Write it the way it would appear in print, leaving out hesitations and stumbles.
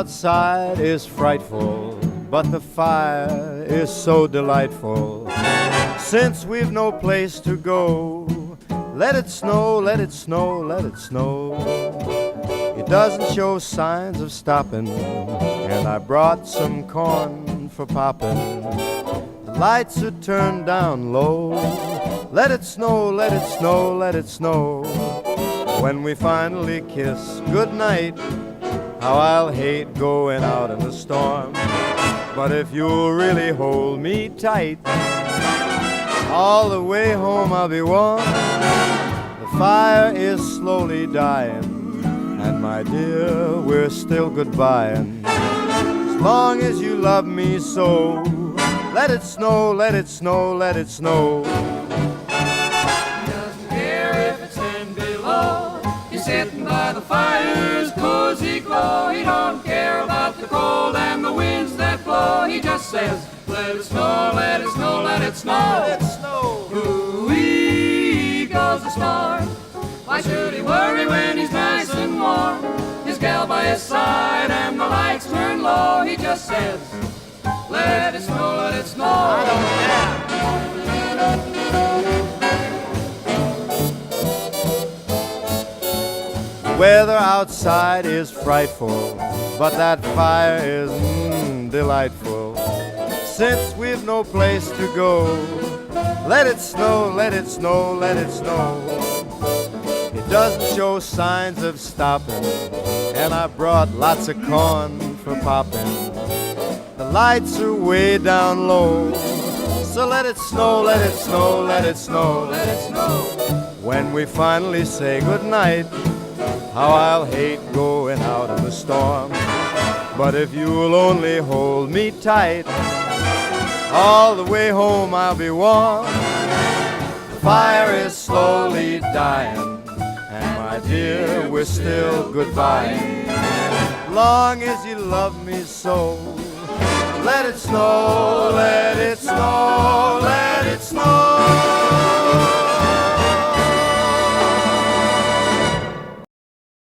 outside is frightful, but the fire is so delightful. Since we've no place to go, let it snow, let it snow, let it snow. It doesn't show signs of stopping, and I brought some corn for popping. The lights are turned down low. Let it snow, let it snow, let it snow. When we finally kiss goodnight, how I'll hate going out in the storm. But if you'll really hold me tight, all the way home I'll be warm. The fire is slowly dying, and my dear, we're still goodbying. As long as you love me so, let it snow, let it snow, let it snow. He doesn't care if it's 10 below. He's sitting by the fire's cozy glow. He don't care about the cold and the winds that blow. He just says, let it snow, let it snow, let it snow. Let it snow. Ooh-wee goes the storm. Why should he worry when he's nice and warm? His gal by his side and the lights turn low. He just says, let it snow, let it snow. I don't care. The weather outside is frightful, but that fire is delightful. Since we've no place to go, let it snow, let it snow, let it snow. It doesn't show signs of stopping, and I brought lots of corn for popping. The lights are way down low, so let it snow, let it snow, let it snow, Let it snow. when we finally say goodnight, how I'll hate going out in the storm. But if you'll only hold me tight, all the way home I'll be warm. The fire is slowly dying, and my dear, we're still goodbye. Long as you love me so, let it snow, let it snow.